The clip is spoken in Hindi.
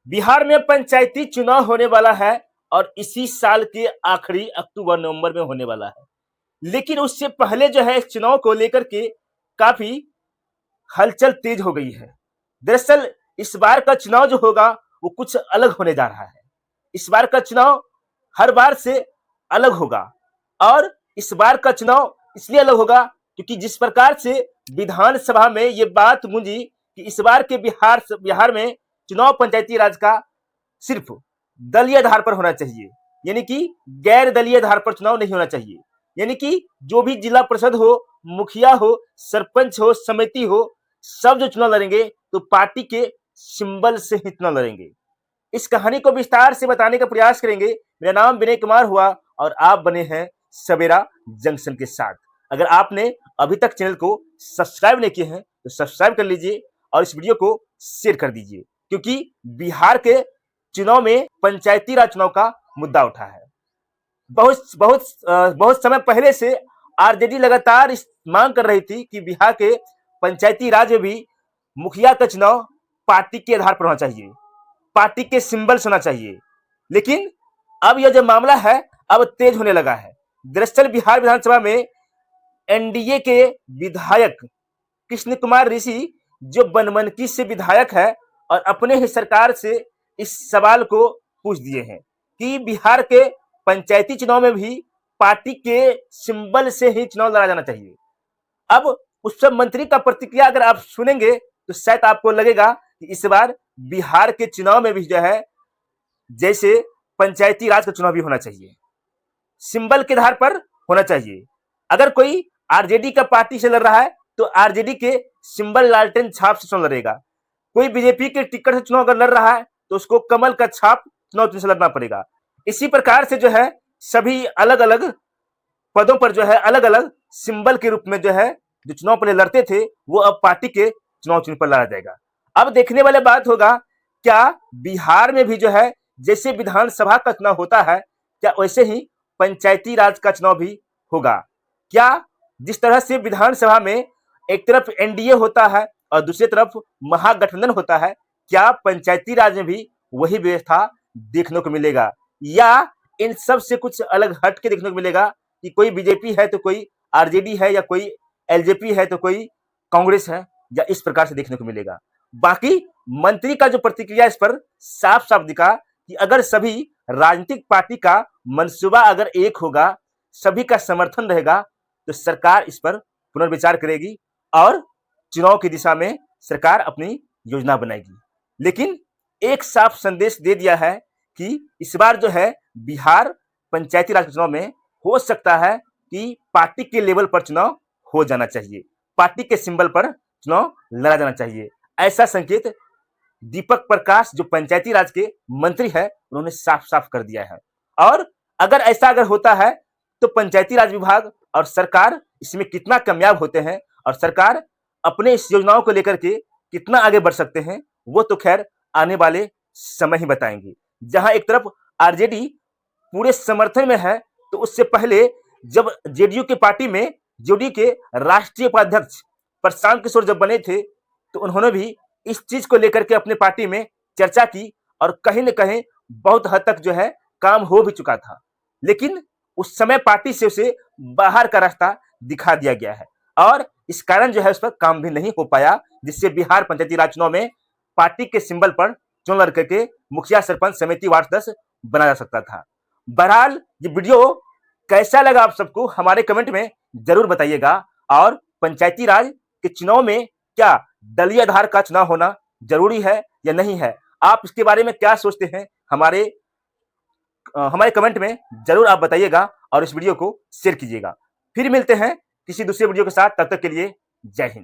बिहार में पंचायती चुनाव होने वाला है और इसी साल के आखिरी अक्टूबर नवंबर में होने वाला है। लेकिन उससे पहले जो है इस चुनाव को लेकर के काफी हलचल तेज हो गई है। दरअसल इस बार का चुनाव जो होगा वो कुछ अलग होने जा रहा है। इस बार का चुनाव हर बार से अलग होगा और इस बार का चुनाव इसलिए अलग होगा क्योंकि जिस प्रकार से विधानसभा में ये बात गूंजी कि इस बार के बिहार में चुनाव पंचायती राज का सिर्फ दलीय आधार पर होना चाहिए, यानी कि गैर दलीय आधार पर चुनाव नहीं होना चाहिए। यानी कि जो भी जिला परिषद हो, मुखिया हो, सरपंच हो, समिति हो, सब जो चुनाव लड़ेंगे तो पार्टी के सिंबल से ही चुनाव लड़ेंगे। इस कहानी को विस्तार से बताने का प्रयास करेंगे। मेरा नाम विनय कुमार हुआ और आप बने हैं सवेरा जंक्शन के साथ। अगर आपने अभी तक चैनल को सब्सक्राइब नहीं किए हैं तो सब्सक्राइब कर लीजिए और इस वीडियो को शेयर कर दीजिए, क्योंकि बिहार के चुनाव में पंचायती राज चुनाव का मुद्दा उठा है। बहुत समय पहले से आरजेडी लगातार इस मांग कर रही थी कि बिहार के पंचायती राज में भी मुखिया का चुनाव पार्टी के आधार पर होना चाहिए, पार्टी के सिंबल होना चाहिए। लेकिन अब यह जो मामला है अब तेज होने लगा है। दरअसल बिहार विधानसभा में एनडीए के विधायक कृष्ण कुमार ऋषि जो बनमनकी से विधायक है और अपने ही सरकार से इस सवाल को पूछ दिए हैं कि बिहार के पंचायती चुनाव में भी पार्टी के सिंबल से ही चुनाव लड़ा जाना चाहिए। अब उस सब मंत्री का प्रतिक्रिया अगर आप सुनेंगे तो शायद आपको लगेगा कि इस बार बिहार के चुनाव में भी जो है जैसे पंचायती राज का चुनाव भी होना चाहिए, सिंबल के आधार पर होना चाहिए। अगर कोई आरजेडी का पार्टी से लड़ रहा है तो आरजेडी के सिंबल लालटेन छाप से चुनाव लड़ेगा। कोई बीजेपी के टिकट से चुनाव अगर लड़ रहा है तो उसको कमल का छाप चुनाव चिन्ह से लड़ना पड़ेगा। इसी प्रकार से जो है सभी अलग अलग पदों पर जो है अलग अलग सिंबल के रूप में जो है जो चुनाव पहले लड़ते थे वो अब पार्टी के चुनाव चिन्ह पर लड़ा जाएगा। अब देखने वाली बात होगा क्या बिहार में भी जो है जैसे विधानसभा का चुनाव होता है क्या वैसे ही पंचायती राज का चुनाव भी होगा। क्या जिस तरह से विधानसभा में एक तरफ एनडीए होता है और दूसरी तरफ महागठबंधन होता है, क्या पंचायती राज में भी वही व्यवस्था देखने को मिलेगा या इन सब से कुछ अलग हट के देखने को मिलेगा कि कोई बीजेपी है तो कोई आरजेडी है या कोई एलजेपी है तो कोई कांग्रेस है, या इस प्रकार से देखने को मिलेगा। बाकी मंत्री का जो प्रतिक्रिया इस पर साफ साफ दिखा कि अगर सभी राजनीतिक पार्टी का मंसूबा अगर एक होगा, सभी का समर्थन रहेगा तो सरकार इस पर पुनर्विचार करेगी और चुनाव की दिशा में सरकार अपनी योजना बनाएगी। लेकिन एक साफ संदेश दे दिया है कि इस बार जो है बिहार पंचायती राज चुनाव में हो सकता है कि पार्टी के लेवल पर चुनाव हो जाना चाहिए, पार्टी के सिंबल पर चुनाव लड़ा जाना चाहिए। ऐसा संकेत दीपक प्रकाश जो पंचायती राज के मंत्री है उन्होंने साफ साफ कर दिया है। और अगर ऐसा होता है तो पंचायती राज विभाग और सरकार इसमें कितना कामयाब होते हैं और सरकार अपने इस योजनाओं को लेकर के कितना आगे बढ़ सकते हैं वो तो खैर आने वाले समय ही बताएंगे। जहां एक तरफ आरजेडी पूरे समर्थन में है तो उससे पहले जब जेडीयू की पार्टी में जेडीयू के राष्ट्रीय उपाध्यक्ष प्रशांत किशोर जब बने थे तो उन्होंने भी इस चीज को लेकर के अपने पार्टी में चर्चा की और कहीं न कहीं बहुत हद तक जो है काम हो भी चुका था। लेकिन उस समय पार्टी से उसे बाहर का रास्ता दिखा दिया गया है और इस कारण जो है उस पर काम भी नहीं हो पाया, जिससे बिहार पंचायती राज चुनाव में पार्टी के सिंबल पर चुनाव लड़ करके मुखिया सरपंच समिति वार्ड सदस्य बना जा सकता था। बहरहाल ये वीडियो कैसा लगा आप सबको हमारे कमेंट में जरूर बताइएगा और पंचायती राज के चुनाव में क्या दलीय आधार का चुनाव होना जरूरी है या नहीं है, आप इसके बारे में क्या सोचते हैं हमारे कमेंट में जरूर आप बताइएगा और इस वीडियो को शेयर कीजिएगा। फिर मिलते हैं किसी दूसरे वीडियो के साथ, तब तक के लिए जय हिंद।